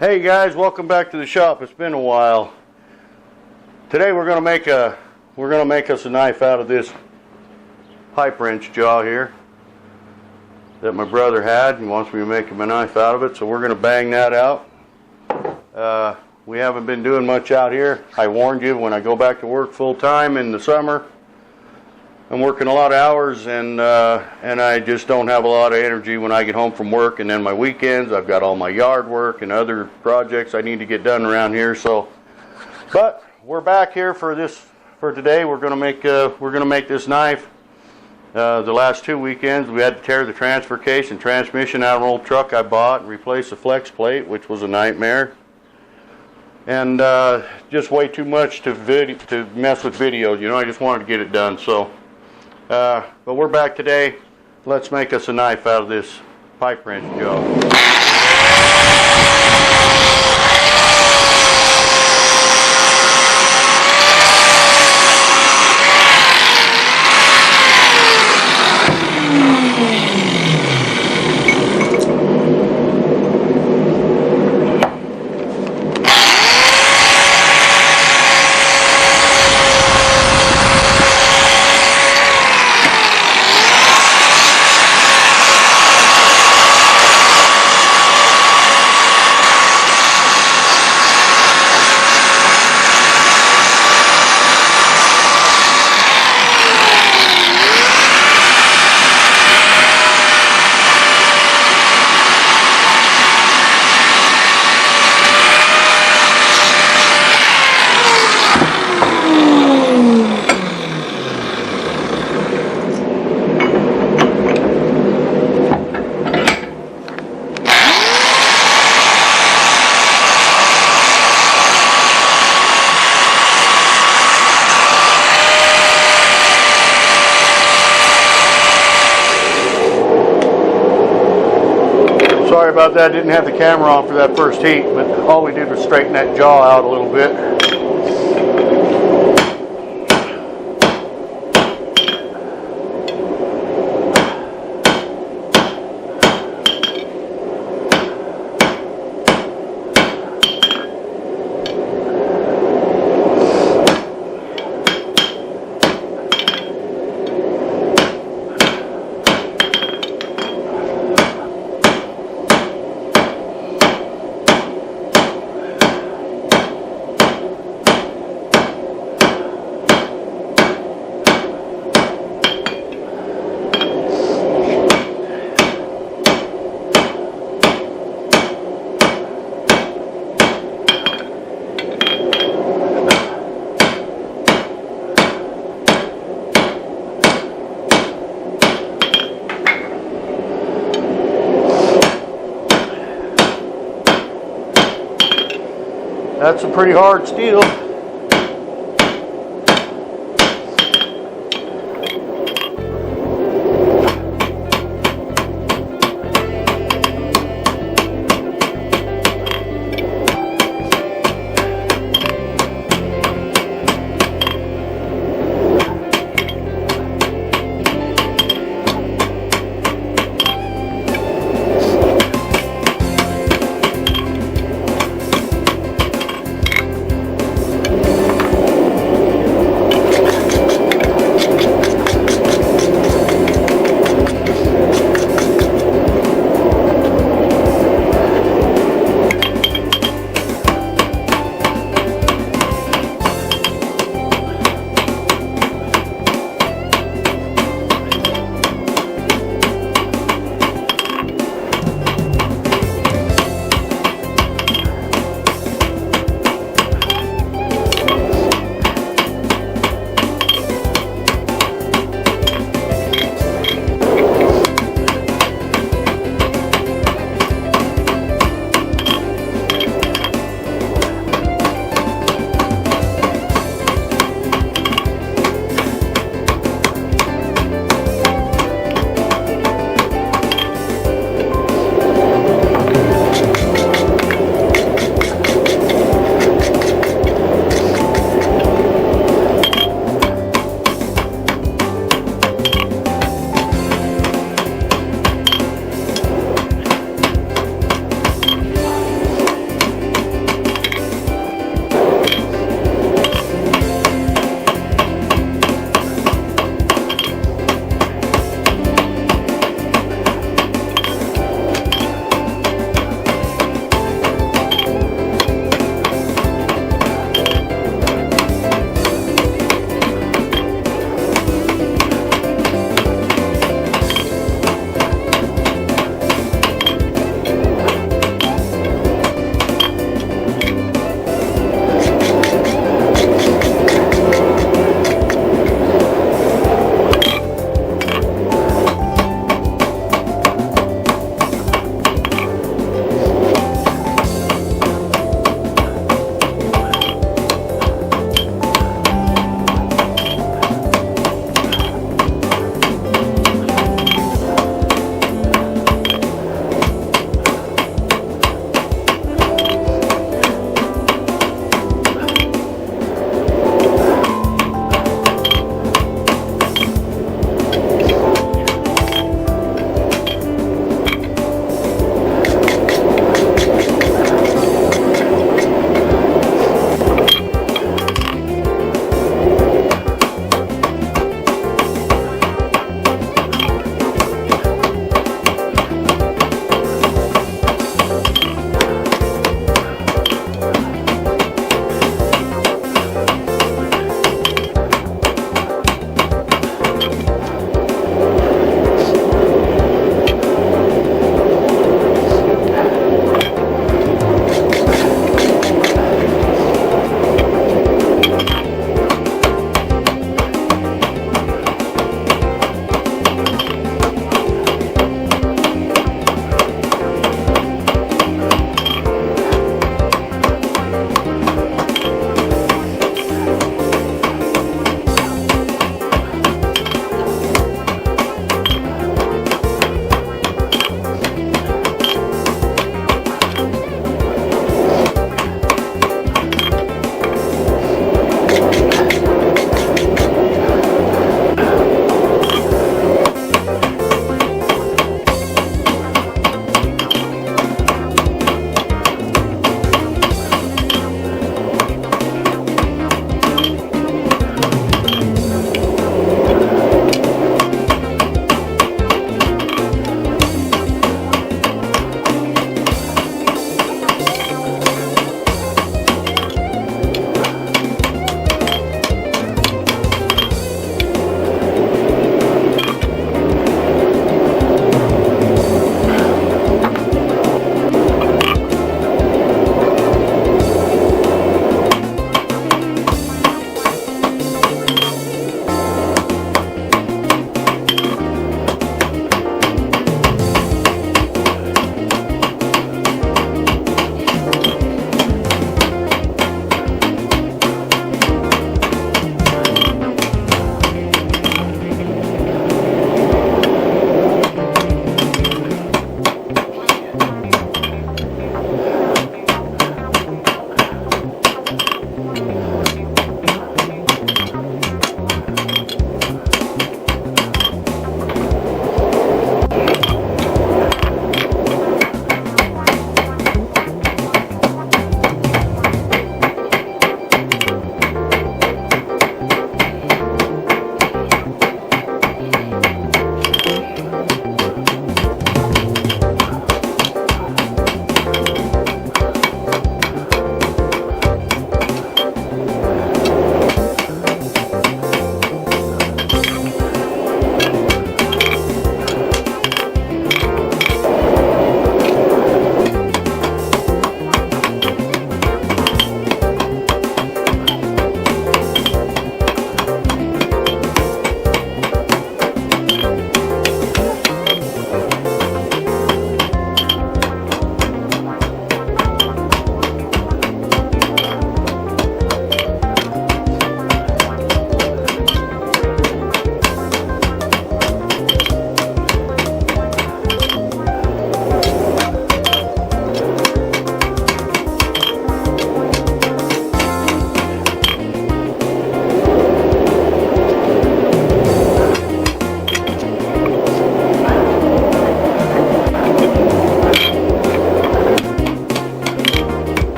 Hey guys, welcome back to the shop. It's been a while. Today we're going to make us a knife out of this pipe wrench jaw here that my brother had. He wants me to make him a knife out of it, so we're going to bang that out. We haven't been doing much out here. I warned you, when I go back to work full time in the summer, I'm working a lot of hours, and I just don't have a lot of energy when I get home from work. And then my weekends, I've got all my yard work and other projects I need to get done around here. So, but we're back here for today. We're gonna make this knife. The last 2 weekends, we had to tear the transfer case and transmission out of an old truck I bought and replace the flex plate, which was a nightmare. And just way too much to mess with videos. You know, I just wanted to get it done. So. But we're back today. Let's make us a knife out of this pipe wrench jaw. Sorry about that, didn't have the camera on for that first heat, but all we did was straighten that jaw out a little bit. That's a pretty hard steel.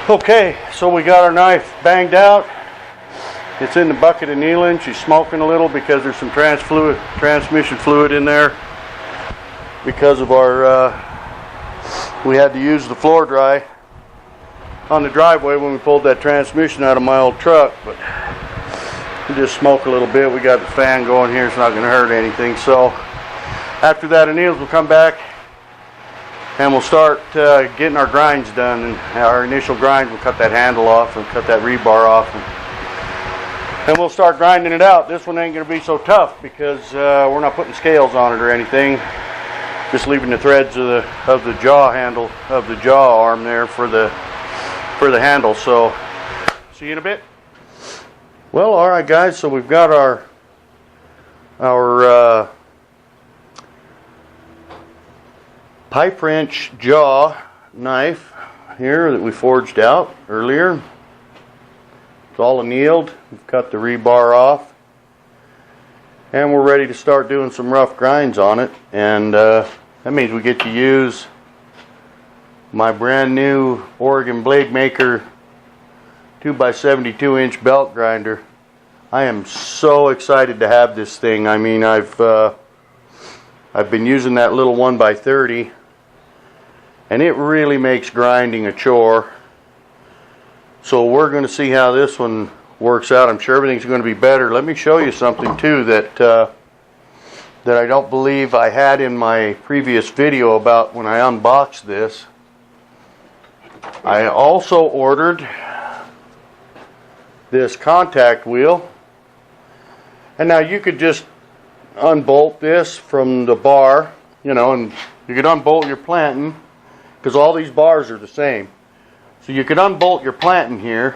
Okay, so we got our knife banged out. It's in the bucket of annealing. She's smoking a little because there's some transmission fluid in there because of our, we had to use the floor dry on the driveway when we pulled that transmission out of my old truck, but we just smoke a little bit. We got the fan going here. It's not going to hurt anything. So after that anneals, we'll come back and we'll start getting our grinds done. And our initial grind, we'll cut that handle off and cut that rebar off. And we'll start grinding it out. This one ain't going to be so tough because we're not putting scales on it or anything. Just leaving the threads of the jaw handle, of the jaw arm there for the handle. So, see you in a bit. Well, all right, guys. So we've got our pipe wrench jaw knife here that we forged out earlier. It's all annealed. We've cut the rebar off, and we're ready to start doing some rough grinds on it. And that means we get to use my brand new Oregon Blade Maker 2x72 inch belt grinder. I am so excited to have this thing. I mean, I've been using that little 1x30, and it really makes grinding a chore. So we're going to see how this one works out. I'm sure everything's going to be better. Let me show you something too that I don't believe I had in my previous video about when I unboxed this. I also ordered this contact wheel, and now you could just unbolt this from the bar, you know, and you could unbolt your planting because all these bars are the same. So you could unbolt your planting here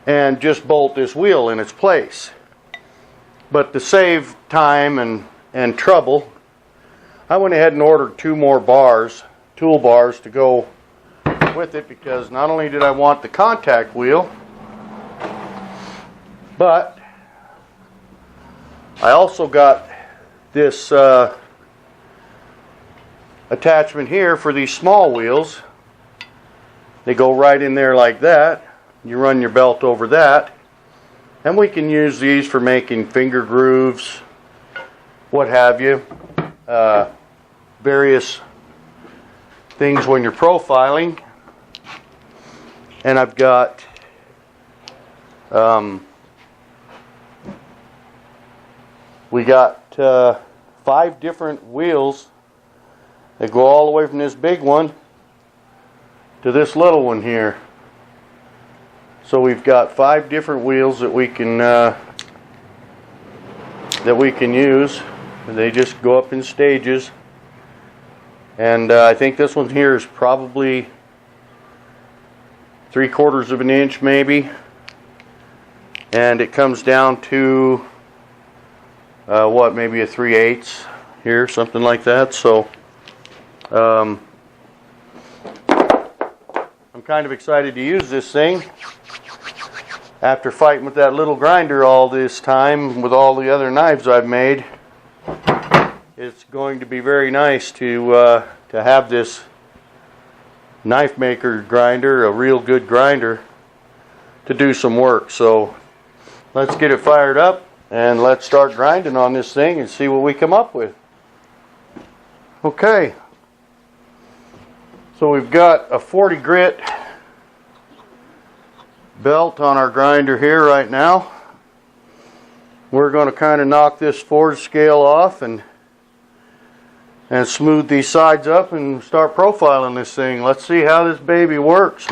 and just bolt this wheel in its place. But to save time and trouble, I went ahead and ordered 2 more bars, tool bars, to go with it, because not only did I want the contact wheel, but I also got this attachment here for these small wheels. They go right in there like that. You run your belt over that, and we can use these for making finger grooves, what have you, various things when you're profiling. And I've got we got 5 different wheels that go all the way from this big one to this little one here. So we've got 5 different wheels that we can use. And they just go up in stages. And I think this one here is probably 3/4 of an inch maybe. And it comes down to what, maybe a 3/8 here, something like that. So I'm kind of excited to use this thing. After fighting with that little grinder all this time with all the other knives I've made, it's going to be very nice to have this knife maker grinder, a real good grinder, to do some work. So let's get it fired up and let's start grinding on this thing and see what we come up with. Okay, so we've got a 40 grit belt on our grinder here right now. We're going to kind of knock this forge scale off and smooth these sides up and start profiling this thing. Let's see how this baby works.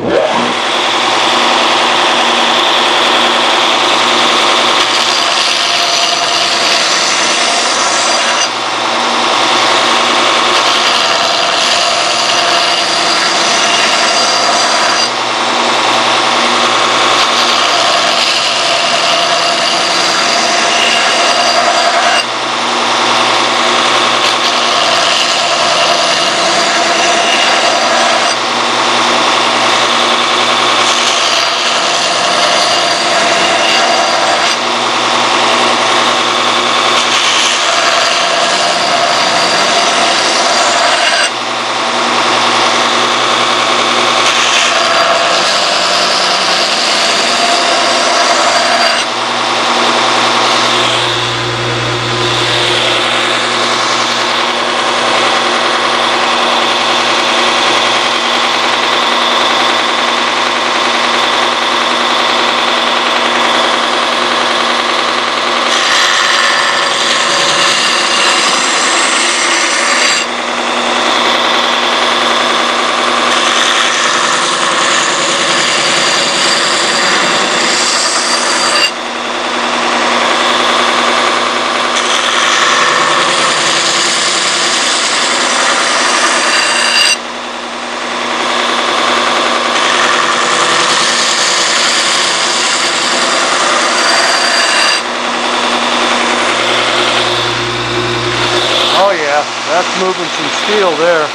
that's moving some steel there.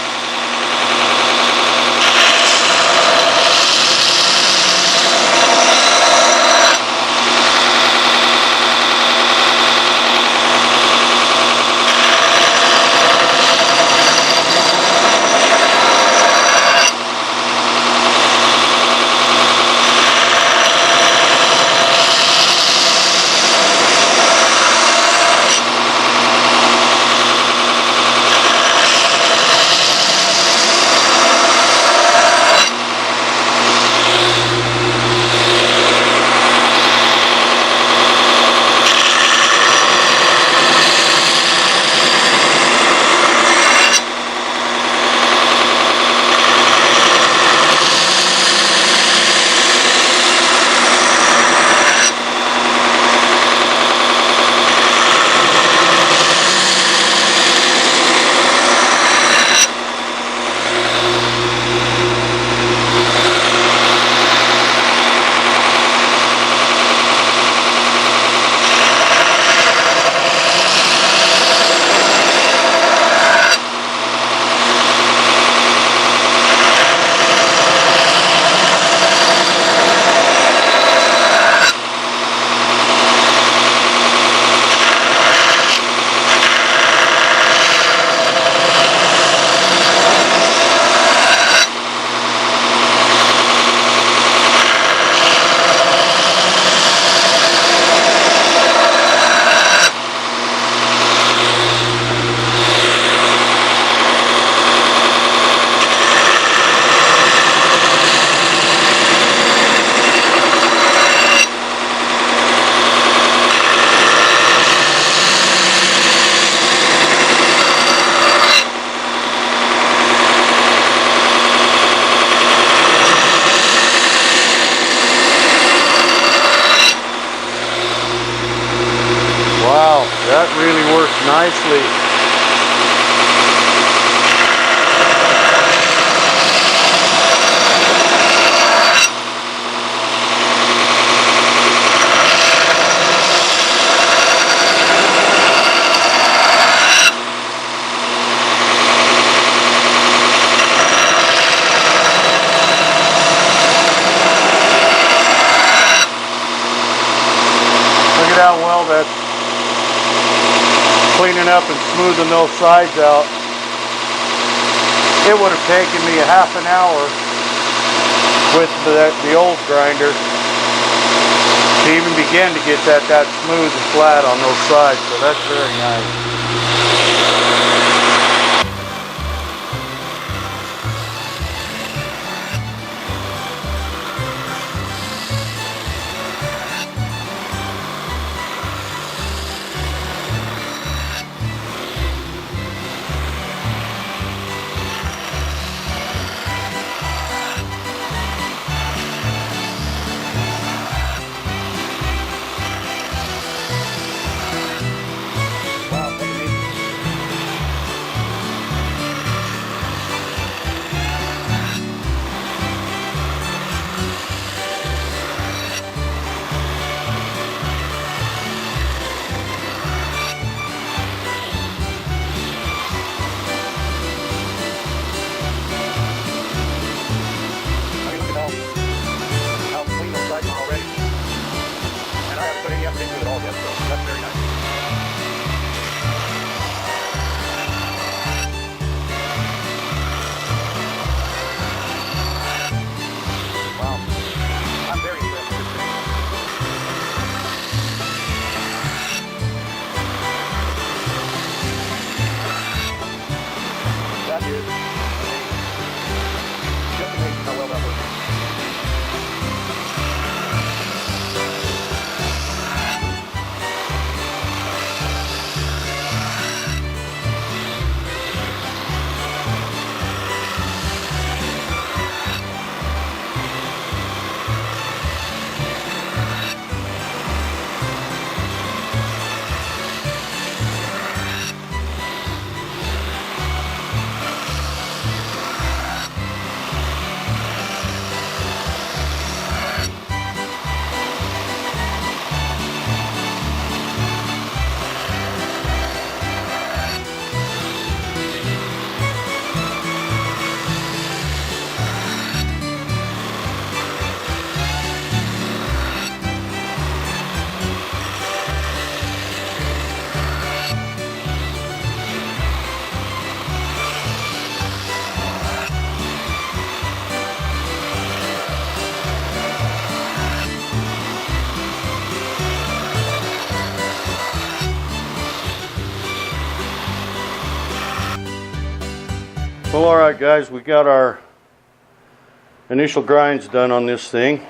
Wow, that really works nicely. Look at how well that's cleaning up and smoothing those sides out. It would have taken me a half an hour with the old grinder to even begin to get that smooth and flat on those sides, so that's very nice. Well, alright guys, we got our initial grinds done on this thing.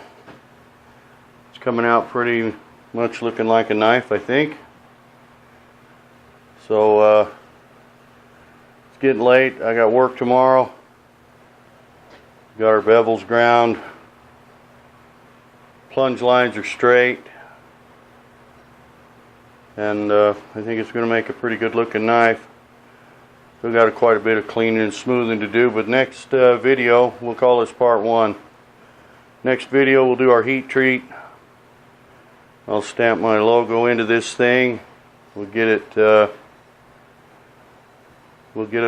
It's coming out pretty much looking like a knife, I think. So it's getting late. I got work tomorrow. Got our bevels ground. Plunge lines are straight. And I think it's going to make a pretty good looking knife. Still got quite a bit of cleaning and smoothing to do, but next video, we'll call this part 1. Next video we'll do our heat treat. I'll stamp my logo into this thing. We'll get it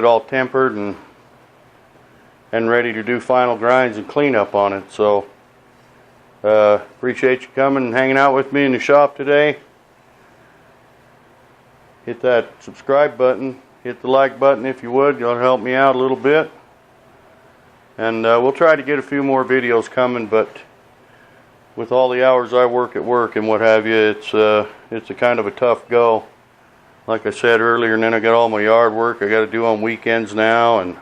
all tempered and ready to do final grinds and cleanup on it. So appreciate you coming and hanging out with me in the shop today. Hit that subscribe button. Hit the like button if you would. It'll help me out a little bit. And we'll try to get a few more videos coming, but with all the hours I work at work and what have you, it's a kind of a tough go. Like I said earlier, and then I got all my yard work I got to do on weekends now, and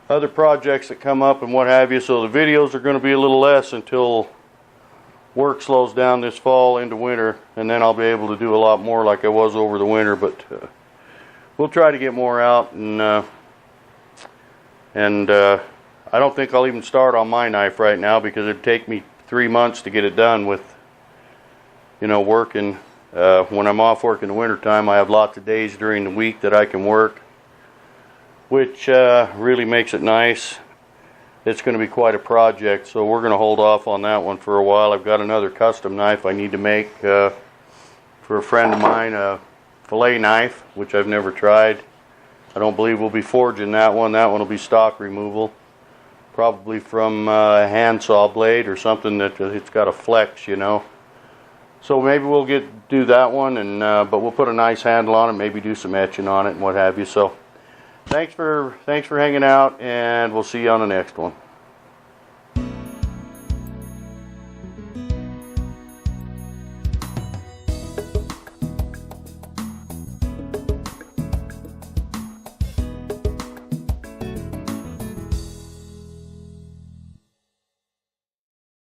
other projects that come up and what have you. So the videos are going to be a little less until work slows down this fall into winter, and then I'll be able to do a lot more like I was over the winter. But we'll try to get more out, and I don't think I'll even start on my knife right now, because it'd take me 3 months to get it done with, you know, working. When I'm off work in the wintertime, I have lots of days during the week that I can work, which really makes it nice. It's going to be quite a project, so we're going to hold off on that one for a while. I've got another custom knife I need to make for a friend of mine, a fillet knife, which I've never tried. I don't believe we'll be forging that one. That one will be stock removal, probably from a handsaw blade or something that it's got a flex, you know. So maybe we'll do that one, and but we'll put a nice handle on it, maybe do some etching on it and what have you. So thanks for hanging out, and we'll see you on the next one.